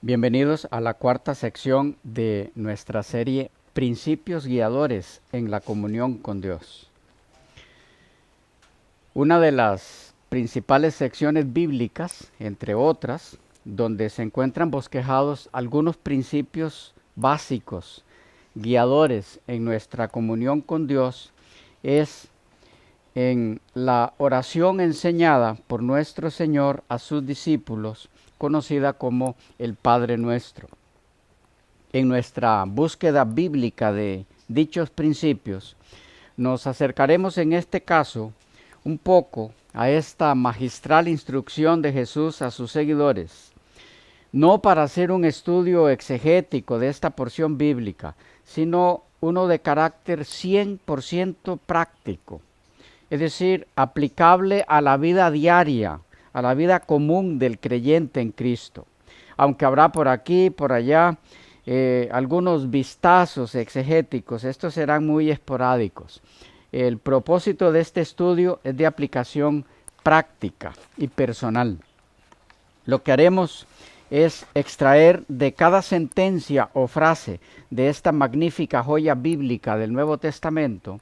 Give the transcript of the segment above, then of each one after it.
Bienvenidos a la cuarta sección de nuestra serie Principios Guiadores en la Comunión con Dios. Una de las principales secciones bíblicas, entre otras, donde se encuentran bosquejados algunos principios básicos, guiadores en nuestra comunión con Dios, es en la oración enseñada por nuestro Señor a sus discípulos, conocida como el Padre Nuestro. En nuestra búsqueda bíblica de dichos principios, nos acercaremos en este caso un poco a esta magistral instrucción de Jesús a sus seguidores, no para hacer un estudio exegético de esta porción bíblica, sino uno de carácter 100% práctico, es decir, aplicable a la vida diaria, a la vida común del creyente en Cristo. Aunque habrá por aquí y por allá algunos vistazos exegéticos, estos serán muy esporádicos. El propósito de este estudio es de aplicación práctica y personal. Lo que haremos es extraer de cada sentencia o frase de esta magnífica joya bíblica del Nuevo Testamento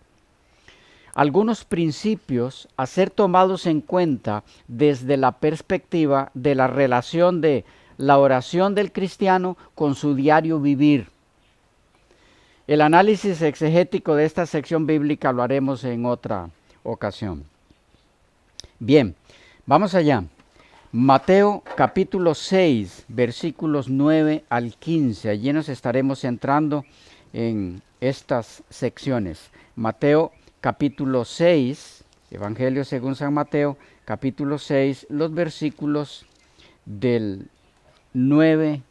algunos principios a ser tomados en cuenta desde la perspectiva de la relación de la oración del cristiano con su diario vivir. El análisis exegético de esta sección bíblica lo haremos en otra ocasión. Bien, vamos allá. Mateo capítulo 6, versículos 9 al 15. Allí nos estaremos centrando en estas secciones. Mateo capítulo 6, Evangelio según San Mateo, capítulo 6, los versículos del 9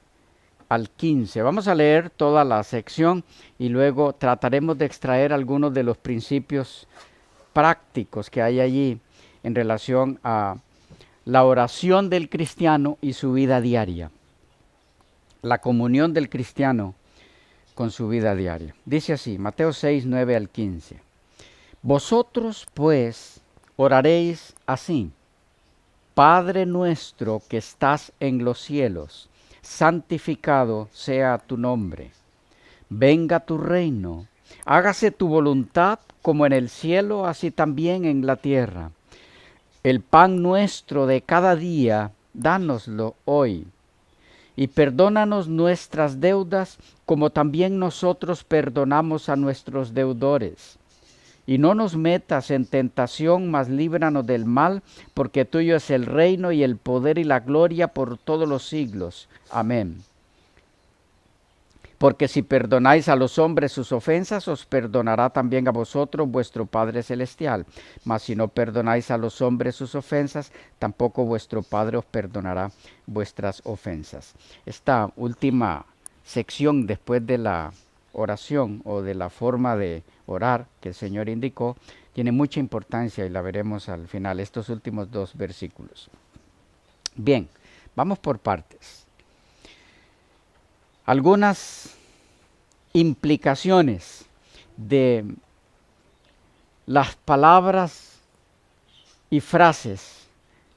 al 15. Vamos a leer toda la sección y luego trataremos de extraer algunos de los principios prácticos que hay allí en relación a la oración del cristiano y su vida diaria. La comunión del cristiano con su vida diaria. Dice así, Mateo 6, 9 al 15. Vosotros, pues, oraréis así: Padre nuestro que estás en los cielos, santificado sea tu nombre. Venga tu reino, hágase tu voluntad como en el cielo, así también en la tierra. El pan nuestro de cada día, dánoslo hoy. Y perdónanos nuestras deudas, como también nosotros perdonamos a nuestros deudores. Y no nos metas en tentación, mas líbranos del mal, porque tuyo es el reino y el poder y la gloria por todos los siglos. Amén. Porque si perdonáis a los hombres sus ofensas, os perdonará también a vosotros vuestro Padre Celestial. Mas si no perdonáis a los hombres sus ofensas, tampoco vuestro Padre os perdonará vuestras ofensas. Esta última sección, después de la oración o de la forma de orar que el Señor indicó, tiene mucha importancia y la veremos al final, estos últimos dos versículos. Bien, vamos por partes. Algunas implicaciones de las palabras y frases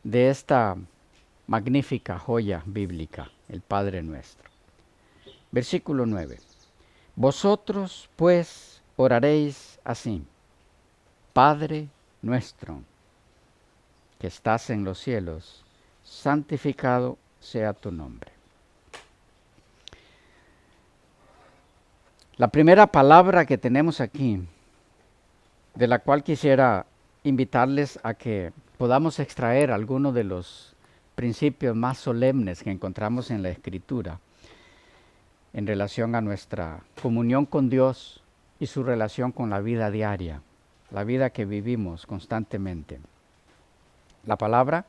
de esta magnífica joya bíblica, el Padre Nuestro. Versículo 9. Vosotros, pues, oraréis así: Padre nuestro, que estás en los cielos, santificado sea tu nombre. La primera palabra que tenemos aquí, de la cual quisiera invitarles a que podamos extraer algunos de los principios más solemnes que encontramos en la Escritura, en relación a nuestra comunión con Dios y su relación con la vida diaria, la vida que vivimos constantemente. La palabra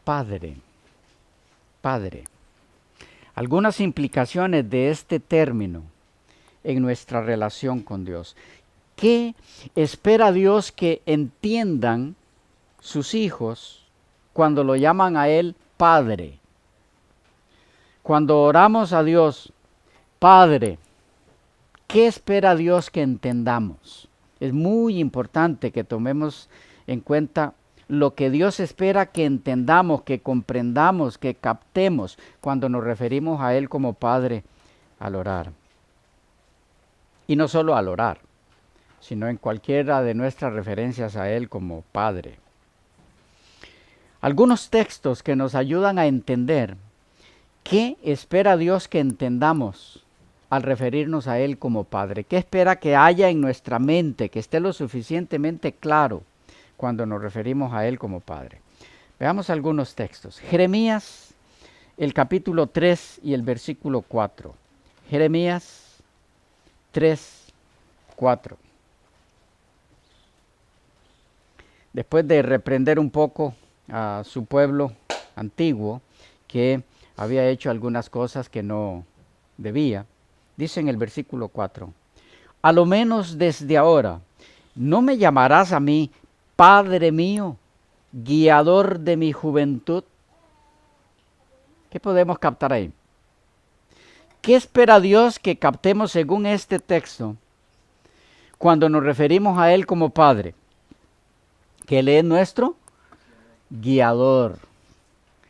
Padre. Padre. Algunas implicaciones de este término en nuestra relación con Dios. ¿Qué espera Dios que entiendan sus hijos cuando lo llaman a Él Padre? Cuando oramos a Dios, Padre, ¿qué espera Dios que entendamos? Es muy importante que tomemos en cuenta lo que Dios espera que entendamos, que comprendamos, que captemos cuando nos referimos a Él como Padre al orar. Y no solo al orar, sino en cualquiera de nuestras referencias a Él como Padre. Algunos textos que nos ayudan a entender qué espera Dios que entendamos al referirnos a Él como Padre. ¿Qué espera que haya en nuestra mente, que esté lo suficientemente claro cuando nos referimos a Él como Padre? Veamos algunos textos. Jeremías, el capítulo 3 y el versículo 4. Jeremías 3, 4. Después de reprender un poco a su pueblo antiguo, que había hecho algunas cosas que no debía, dice en el versículo 4, a lo menos desde ahora, ¿no me llamarás a mí Padre mío, guiador de mi juventud? ¿Qué podemos captar ahí? ¿Qué espera Dios que captemos según este texto cuando nos referimos a Él como Padre? Que Él es nuestro guiador,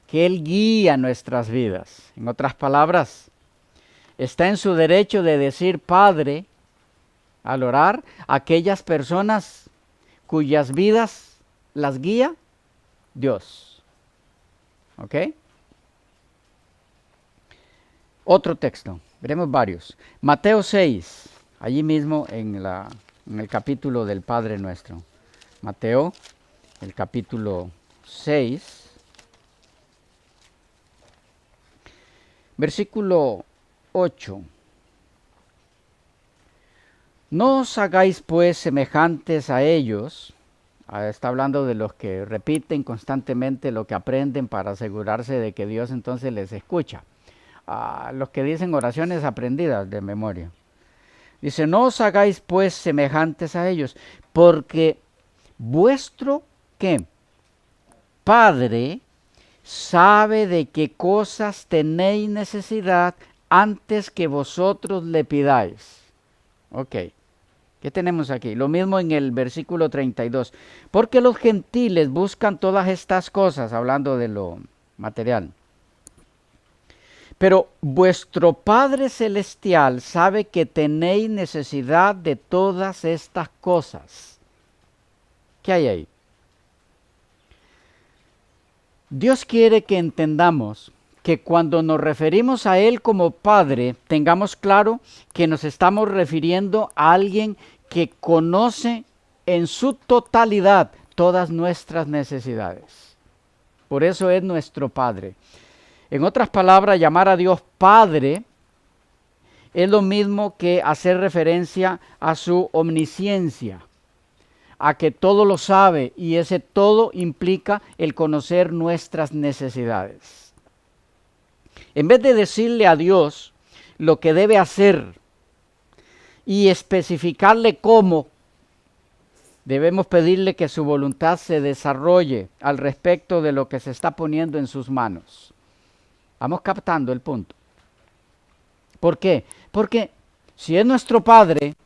que Él guía nuestras vidas. En otras palabras, está en su derecho de decir Padre al orar a aquellas personas cuyas vidas las guía Dios. ¿Ok? Otro texto, veremos varios. Mateo 6, allí mismo en el capítulo del Padre Nuestro. Mateo, el capítulo 6, versículo 8. No os hagáis pues semejantes a ellos. Está hablando de los que repiten constantemente lo que aprenden para asegurarse de que Dios entonces les escucha. Los que dicen oraciones aprendidas de memoria. Dice, no os hagáis pues semejantes a ellos, porque vuestro, ¿qué? Padre sabe de qué cosas tenéis necesidad antes que vosotros le pidáis. Ok, ¿qué tenemos aquí? Lo mismo en el versículo 32. Porque los gentiles buscan todas estas cosas, hablando de lo material. Pero vuestro Padre Celestial sabe que tenéis necesidad de todas estas cosas. ¿Qué hay ahí? Dios quiere que entendamos que cuando nos referimos a Él como Padre, tengamos claro que nos estamos refiriendo a alguien que conoce en su totalidad todas nuestras necesidades. Por eso es nuestro Padre. En otras palabras, llamar a Dios Padre es lo mismo que hacer referencia a su omnisciencia, a que todo lo sabe, y ese todo implica el conocer nuestras necesidades. En vez de decirle a Dios lo que debe hacer y especificarle cómo, debemos pedirle que su voluntad se desarrolle al respecto de lo que se está poniendo en sus manos. Vamos captando el punto. ¿Por qué? Porque si es nuestro Padre,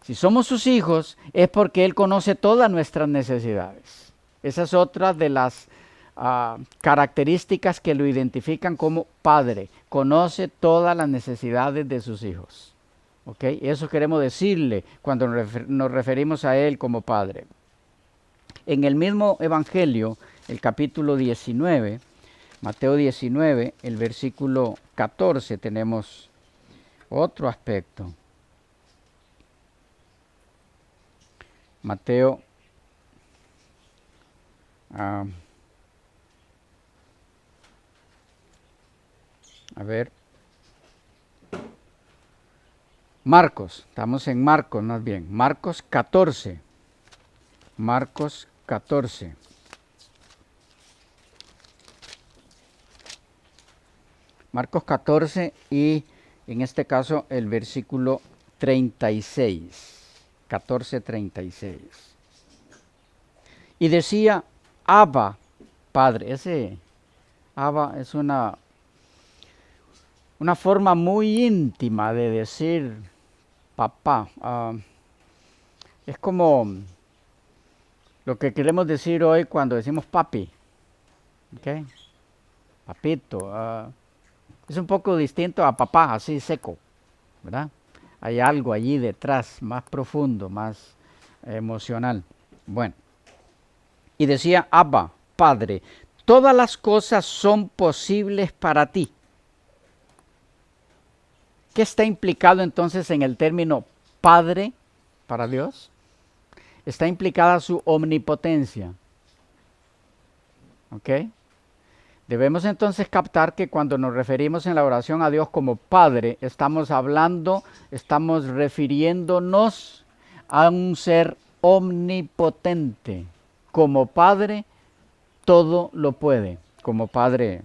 si somos sus hijos, es porque Él conoce todas nuestras necesidades. Esa es otra de las características que lo identifican como Padre. Conoce todas las necesidades de sus hijos. ¿Ok? Eso queremos decirle cuando nos referimos a Él como Padre. En el mismo Evangelio, el capítulo 19, Mateo 19, el versículo 14, tenemos otro aspecto. Mateo Marcos, estamos en Marcos más bien, Marcos 14. Marcos 14. Marcos 14 y en este caso el versículo 36. 14:36. Y decía, Abba, Padre. Ese Abba es una forma muy íntima de decir papá. Es como Lo que queremos decir hoy cuando decimos papi, ¿ok? Papito, es un poco distinto a papá, así seco, ¿verdad? Hay algo allí detrás, más profundo, más emocional. Bueno, y decía Abba, Padre, todas las cosas son posibles para ti. ¿Qué está implicado entonces en el término Padre para Dios? Está implicada su omnipotencia. ¿Ok? Debemos entonces captar que cuando nos referimos en la oración a Dios como Padre, estamos refiriéndonos a un ser omnipotente. Como Padre, todo lo puede. Como Padre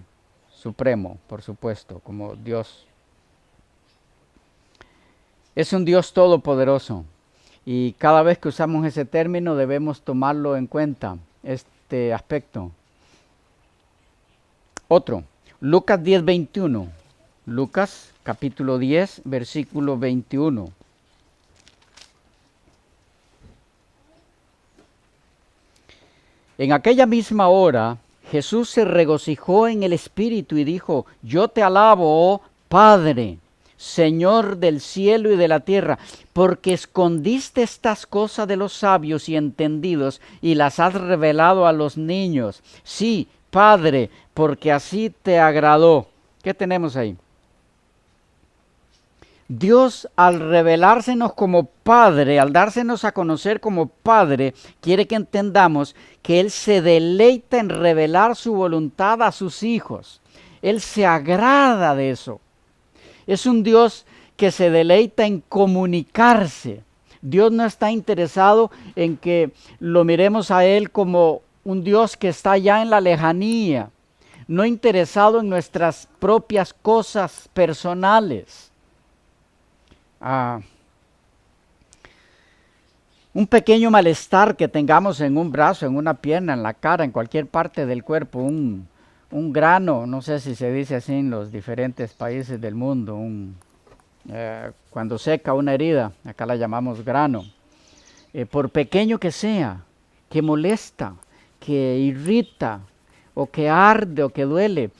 Supremo, por supuesto, como Dios. Es un Dios todopoderoso. Y cada vez que usamos ese término debemos tomarlo en cuenta, este aspecto. Otro, Lucas 10:21. Lucas capítulo 10, versículo 21. En aquella misma hora, Jesús se regocijó en el Espíritu y dijo, yo te alabo, oh Padre, Señor del cielo y de la tierra, porque escondiste estas cosas de los sabios y entendidos y las has revelado a los niños. Sí, Padre, porque así te agradó. ¿Qué tenemos ahí? Dios, al revelársenos como Padre, al dársenos a conocer como Padre, quiere que entendamos que Él se deleita en revelar su voluntad a sus hijos. Él se agrada de eso. Es un Dios que se deleita en comunicarse. Dios no está interesado en que lo miremos a Él como un Dios que está ya en la lejanía, no interesado en nuestras propias cosas personales. Un pequeño malestar que tengamos en un brazo, en una pierna, en la cara, en cualquier parte del cuerpo, un grano, no sé si se dice así en los diferentes países del mundo, cuando seca una herida, acá la llamamos grano, por pequeño que sea, que molesta, que irrita, o que arde, o que duele,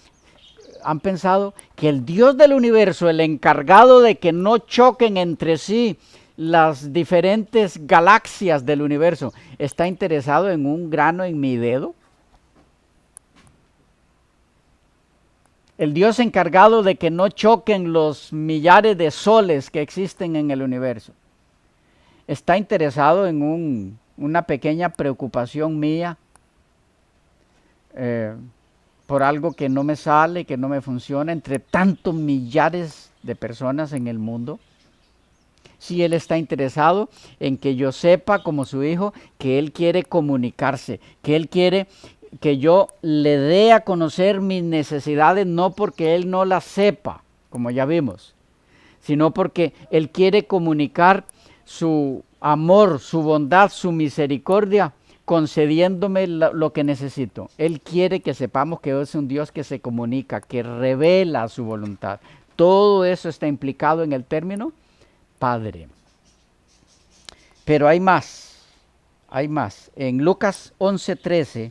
han pensado que el Dios del universo, el encargado de que no choquen entre sí las diferentes galaxias del universo, está interesado en un grano en mi dedo. El Dios encargado de que no choquen los millares de soles que existen en el universo, está interesado en una pequeña preocupación mía por algo que no me sale, que no me funciona, entre tantos millares de personas en el mundo. Si Él está interesado en que yo sepa como su hijo que Él quiere comunicarse, que Él quiere que yo le dé a conocer mis necesidades, no porque Él no las sepa, como ya vimos, sino porque Él quiere comunicar su amor, su bondad, su misericordia, concediéndome lo que necesito. Él quiere que sepamos que es un Dios que se comunica, que revela su voluntad. Todo eso está implicado en el término Padre. Pero hay más, hay más. En Lucas 11:13,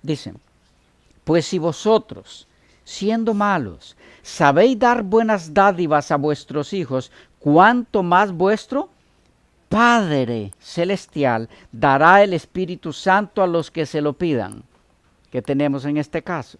dice, pues si vosotros, siendo malos, sabéis dar buenas dádivas a vuestros hijos, ¿cuánto más vuestro Padre Celestial dará el Espíritu Santo a los que se lo pidan? ¿Qué tenemos en este caso?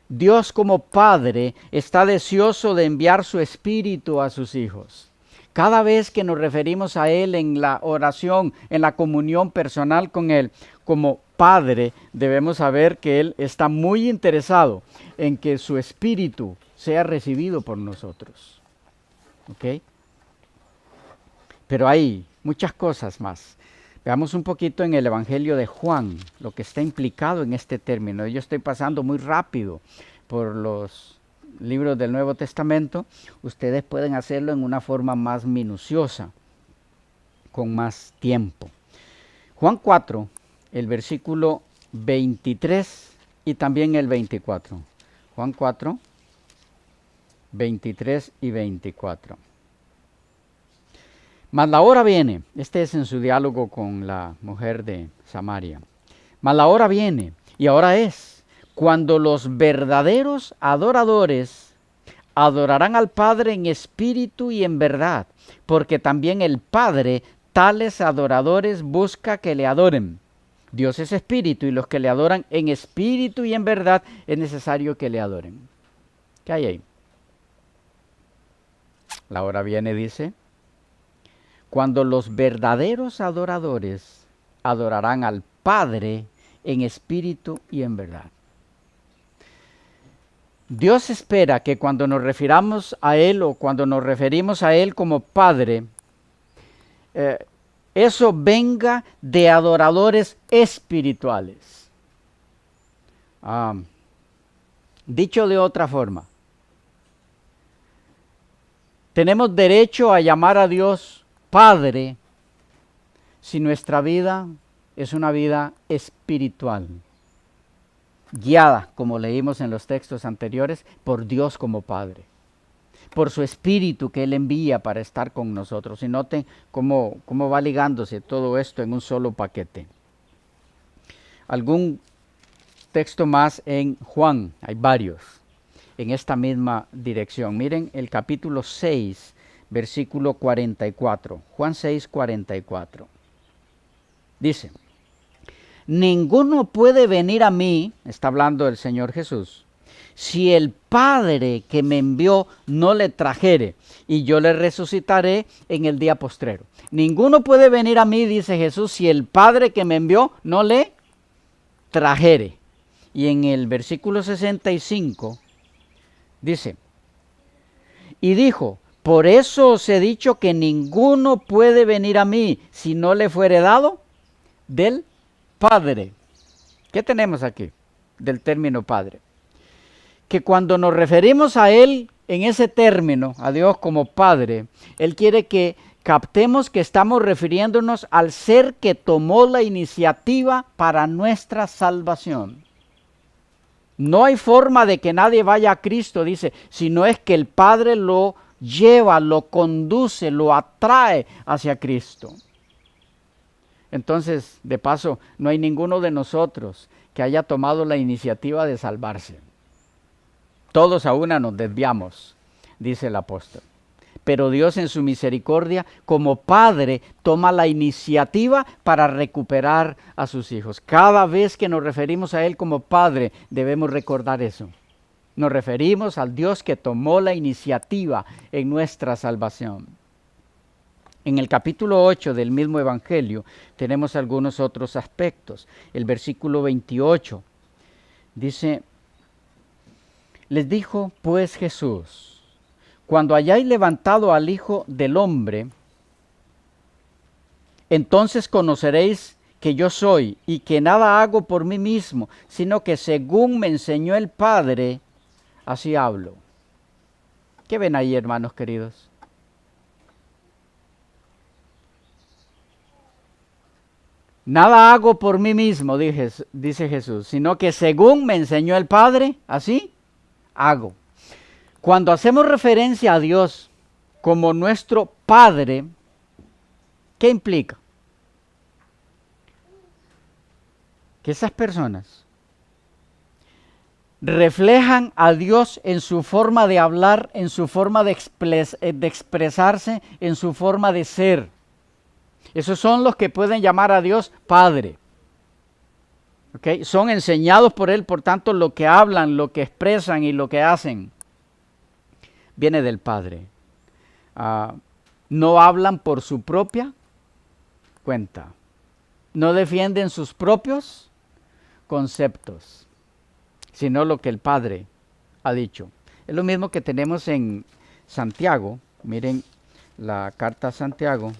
Dios como Padre está deseoso de enviar su Espíritu a sus hijos. Cada vez que nos referimos a Él en la oración, en la comunión personal con Él, como Padre, debemos saber que Él está muy interesado en que su Espíritu sea recibido por nosotros. ¿Ok? Pero hay muchas cosas más. Veamos un poquito en el Evangelio de Juan, lo que está implicado en este término. Yo estoy pasando muy rápido por los libros del Nuevo Testamento. Ustedes pueden hacerlo en una forma más minuciosa, con más tiempo. Juan 4, el versículo 23 y también el 24. Juan 4, 23 y 24. Mas la hora viene, este es en su diálogo con la mujer de Samaria, mas la hora viene, y ahora es, cuando los verdaderos adoradores adorarán al Padre en espíritu y en verdad, porque también el Padre tales adoradores busca que le adoren. Dios es espíritu y los que le adoran en espíritu y en verdad es necesario que le adoren. ¿Qué hay ahí? La hora viene, dice, cuando los verdaderos adoradores adorarán al Padre en espíritu y en verdad. Dios espera que cuando nos refiramos a Él o cuando nos referimos a Él como Padre, eso venga de adoradores espirituales. Dicho de otra forma, tenemos derecho a llamar a Dios Padre si nuestra vida es una vida espiritual, guiada, como leímos en los textos anteriores, por Dios como Padre, por su Espíritu que Él envía para estar con nosotros. Y noten cómo va ligándose todo esto en un solo paquete. Algún texto más en Juan, hay varios, en esta misma dirección. Miren el capítulo 6, versículo 44. Juan 6, 44. Dice: ninguno puede venir a mí, está hablando el Señor Jesús, si el Padre que me envió no le trajere, y yo le resucitaré en el día postrero. Ninguno puede venir a mí, dice Jesús, si el Padre que me envió no le trajere. Y en el versículo 65 dice: y dijo, por eso os he dicho que ninguno puede venir a mí si no le fuere dado del Padre. ¿Qué tenemos aquí del término Padre? Que cuando nos referimos a Él en ese término, a Dios como Padre, Él quiere que captemos que estamos refiriéndonos al ser que tomó la iniciativa para nuestra salvación. No hay forma de que nadie vaya a Cristo, dice, sino es que el Padre lo lleva, lo conduce, lo atrae hacia Cristo. Entonces, de paso, no hay ninguno de nosotros que haya tomado la iniciativa de salvarse. Todos a una nos desviamos, dice el apóstol. Pero Dios en su misericordia, como Padre, toma la iniciativa para recuperar a sus hijos. Cada vez que nos referimos a Él como Padre, debemos recordar eso. Nos referimos al Dios que tomó la iniciativa en nuestra salvación. En el capítulo 8 del mismo Evangelio tenemos algunos otros aspectos. El versículo 28 dice: les dijo pues Jesús, cuando hayáis levantado al Hijo del Hombre, entonces conoceréis que yo soy y que nada hago por mí mismo, sino que según me enseñó el Padre, así hablo. ¿Qué ven ahí, hermanos queridos? Nada hago por mí mismo, dice Jesús, sino que según me enseñó el Padre, así hago. Cuando hacemos referencia a Dios como nuestro Padre, ¿qué implica? Que esas personas reflejan a Dios en su forma de hablar, en su forma de expresarse, en su forma de ser. Esos son los que pueden llamar a Dios Padre. ¿Okay? Son enseñados por Él, por tanto, lo que hablan, lo que expresan y lo que hacen viene del Padre. No hablan por su propia cuenta. No defienden sus propios conceptos, sino lo que el Padre ha dicho. Es lo mismo que tenemos en Santiago. Miren la carta a Santiago.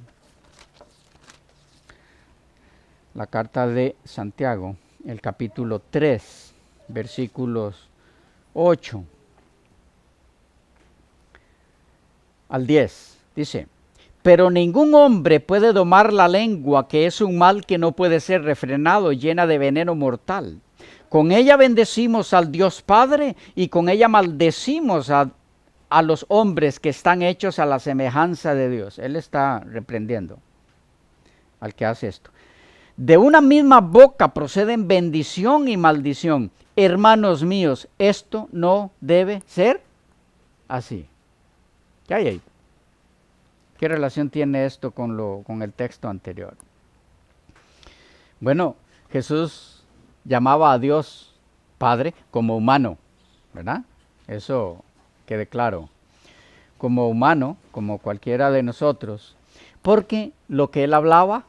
La carta de Santiago, el capítulo 3, versículos 8 al 10. Dice: pero ningún hombre puede domar la lengua, que es un mal que no puede ser refrenado, llena de veneno mortal. Con ella bendecimos al Dios Padre y con ella maldecimos a los hombres que están hechos a la semejanza de Dios. Él está reprendiendo al que hace esto. De una misma boca proceden bendición y maldición. Hermanos míos, esto no debe ser así. ¿Qué hay ahí? ¿Qué relación tiene esto con el texto anterior? Bueno, Jesús llamaba a Dios Padre como humano, ¿verdad? Eso quede claro. Como humano, como cualquiera de nosotros, porque lo que él hablaba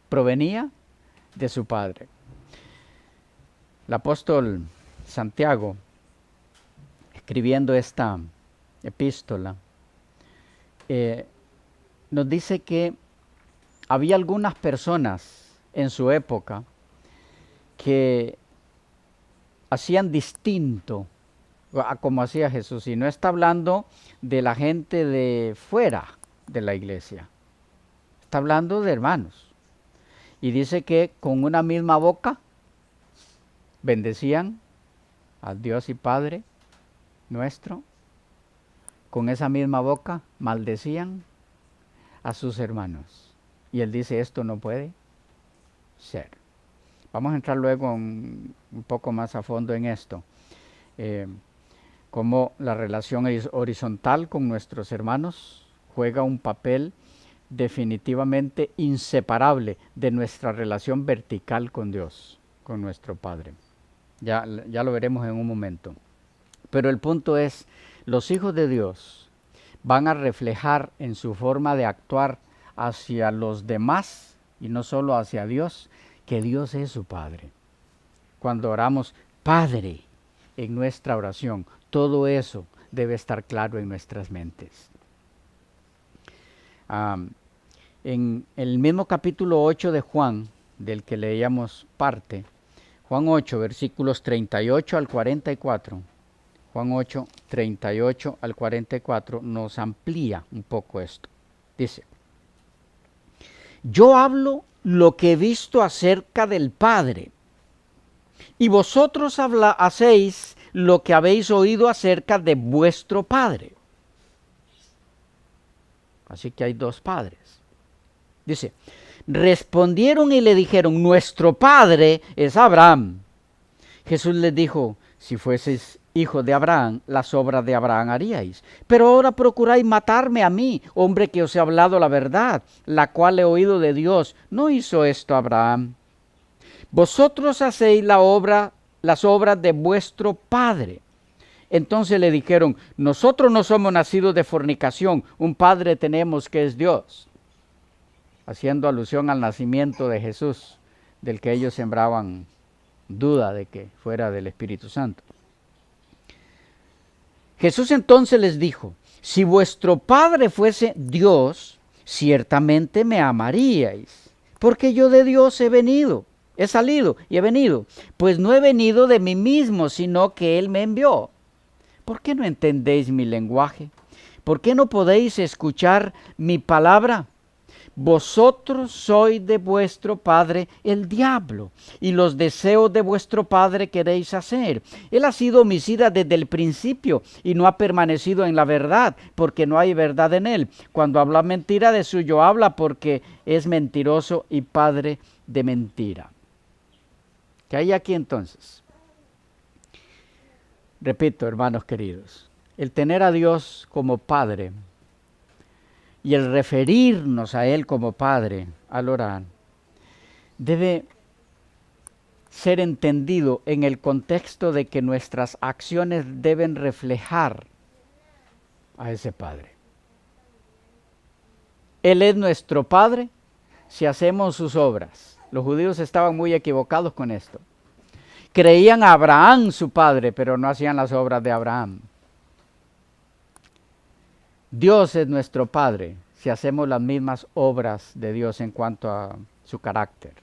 provenía de su Padre. El apóstol Santiago, escribiendo esta epístola, nos dice que había algunas personas en su época que hacían distinto a como hacía Jesús. Y no está hablando de la gente de fuera de la iglesia. Está hablando de hermanos. Y dice que con una misma boca bendecían al Dios y Padre nuestro. Con esa misma boca maldecían a sus hermanos. Y él dice, esto no puede ser. Vamos a entrar luego un poco más a fondo en esto. Cómo la relación horizontal con nuestros hermanos juega un papel definitivamente inseparable de nuestra relación vertical con Dios, con nuestro Padre. Ya lo veremos en un momento. Pero el punto es, los hijos de Dios van a reflejar en su forma de actuar hacia los demás y no solo hacia Dios, que Dios es su Padre. Cuando oramos, Padre, en nuestra oración, todo eso debe estar claro en nuestras mentes. En el mismo capítulo 8 de Juan, del que leíamos parte, Juan 8, versículos 38 al 44, Juan 8, 38 al 44, nos amplía un poco esto. Dice, yo hablo lo que he visto acerca del Padre, y vosotros hacéis lo que habéis oído acerca de vuestro Padre. Así que hay dos padres. Dice, respondieron y le dijeron, nuestro padre es Abraham. Jesús les dijo, si fueseis hijo de Abraham, las obras de Abraham haríais. Pero ahora procuráis matarme a mí, hombre que os he hablado la verdad, la cual he oído de Dios. ¿No hizo esto Abraham? Vosotros hacéis las obras de vuestro padre. Entonces le dijeron, nosotros no somos nacidos de fornicación, un padre tenemos que es Dios. Haciendo alusión al nacimiento de Jesús, del que ellos sembraban duda de que fuera del Espíritu Santo. Jesús entonces les dijo, si vuestro Padre fuese Dios, ciertamente me amaríais, porque yo de Dios he salido y he venido, pues no he venido de mí mismo, sino que Él me envió. ¿Por qué no entendéis mi lenguaje? ¿Por qué no podéis escuchar mi palabra? Vosotros sois de vuestro padre el diablo, y los deseos de vuestro padre queréis hacer. Él ha sido homicida desde el principio, y no ha permanecido en la verdad, porque no hay verdad en él. Cuando habla mentira, de suyo habla, porque es mentiroso y padre de mentira. ¿Qué hay aquí entonces? Repito, hermanos queridos, el tener a Dios como Padre y el referirnos a Él como Padre al orar, debe ser entendido en el contexto de que nuestras acciones deben reflejar a ese Padre. Él es nuestro Padre si hacemos sus obras. Los judíos estaban muy equivocados con esto. Creían a Abraham su padre, pero no hacían las obras de Abraham. Dios es nuestro Padre si hacemos las mismas obras de Dios en cuanto a su carácter.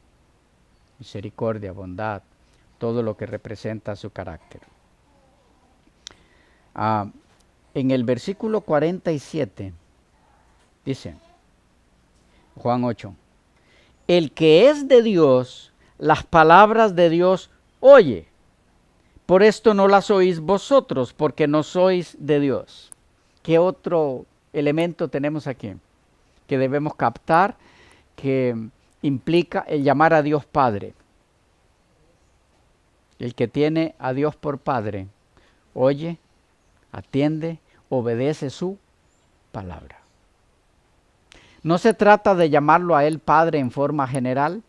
Misericordia, bondad, todo lo que representa su carácter. En el versículo 47 dice, Juan 8, el que es de Dios, las palabras de Dios oye, por esto no las oís vosotros, porque no sois de Dios. ¿Qué otro elemento tenemos aquí que debemos captar que implica el llamar a Dios Padre? El que tiene a Dios por Padre, oye, atiende, obedece su palabra. No se trata de llamarlo a Él Padre en forma general,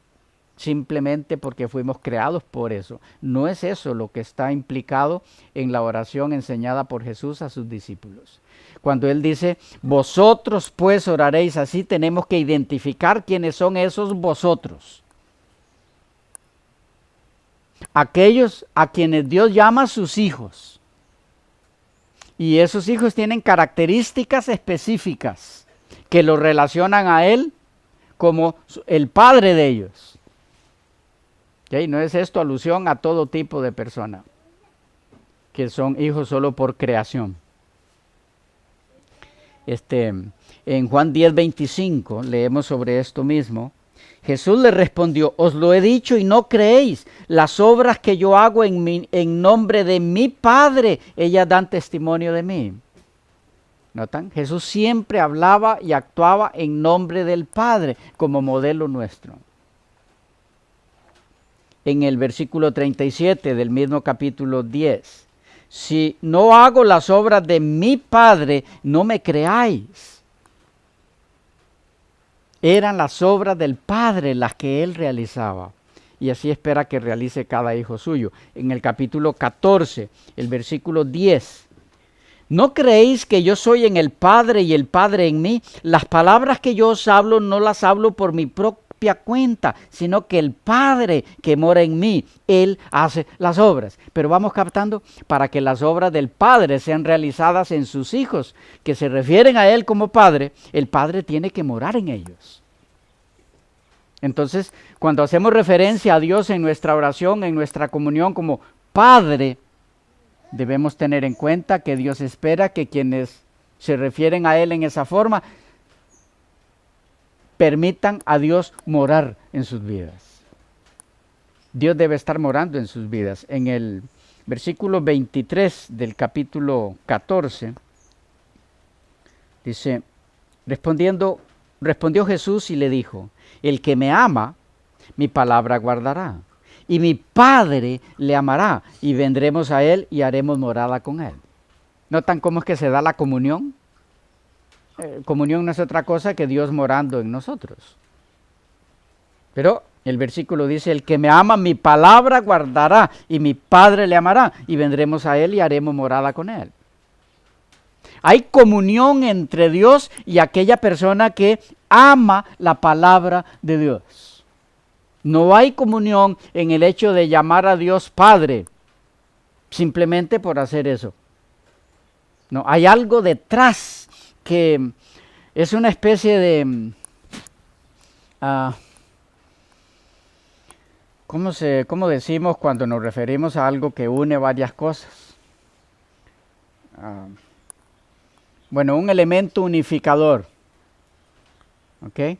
simplemente porque fuimos creados por eso. No es eso lo que está implicado en la oración enseñada por Jesús a sus discípulos. Cuando Él dice, vosotros pues oraréis así, tenemos que identificar quiénes son esos vosotros. Aquellos a quienes Dios llama sus hijos. Y esos hijos tienen características específicas que lo relacionan a Él como el Padre de ellos. ¿Okay? No es esto alusión a todo tipo de personas que son hijos solo por creación. En Juan 10:25 leemos sobre esto mismo. Jesús le respondió, os lo he dicho y no creéis. Las obras que yo hago en nombre de mi Padre, ellas dan testimonio de mí. ¿Notan? Jesús siempre hablaba y actuaba en nombre del Padre como modelo nuestro. En el versículo 37 del mismo capítulo 10, si no hago las obras de mi Padre, no me creáis. Eran las obras del Padre las que Él realizaba. Y así espera que realice cada hijo suyo. En el capítulo 14, el versículo 10. ¿No creéis que yo soy en el Padre y el Padre en mí? Las palabras que yo os hablo no las hablo por mi propia cuenta, sino que el Padre que mora en mí, Él hace las obras. Pero vamos captando, para que las obras del Padre sean realizadas en sus hijos, que se refieren a Él como Padre, el Padre tiene que morar en ellos. Entonces, cuando hacemos referencia a Dios en nuestra oración, en nuestra comunión como Padre, debemos tener en cuenta que Dios espera que quienes se refieren a Él en esa forma permitan a Dios morar en sus vidas. Dios debe estar morando en sus vidas. En el versículo 23 del capítulo 14, dice, respondió Jesús y le dijo, el que me ama, mi palabra guardará, y mi Padre le amará, y vendremos a Él y haremos morada con Él. ¿Notan cómo es que se da la comunión? Comunión no es otra cosa que Dios morando en nosotros. Pero el versículo dice, el que me ama, mi palabra guardará, y mi Padre le amará, y vendremos a Él y haremos morada con Él. Hay comunión entre Dios y aquella persona que ama la palabra de Dios. No hay comunión en el hecho de llamar a Dios Padre, simplemente por hacer eso. No, hay algo detrás que es una especie de... ¿cómo decimos cuando nos referimos a algo que une varias cosas? Bueno, un elemento unificador, ¿ok?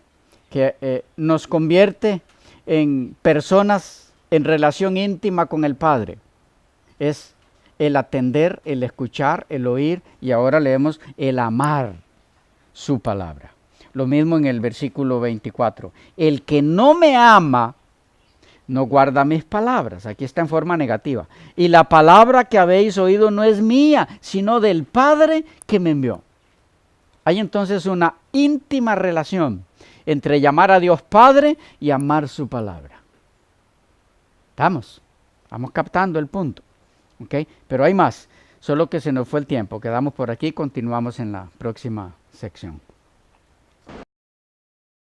Que nos convierte en personas en relación íntima con el Padre. Es el atender, el escuchar, el oír, y ahora leemos el amar su palabra. Lo mismo en el versículo 24. El que no me ama, no guarda mis palabras. Aquí está en forma negativa. Y la palabra que habéis oído no es mía, sino del Padre que me envió. Hay entonces una íntima relación entre llamar a Dios Padre y amar su palabra. Vamos captando el punto. ¿Okay? Pero hay más, solo que se nos fue el tiempo. Quedamos por aquí, continuamos en la próxima sección.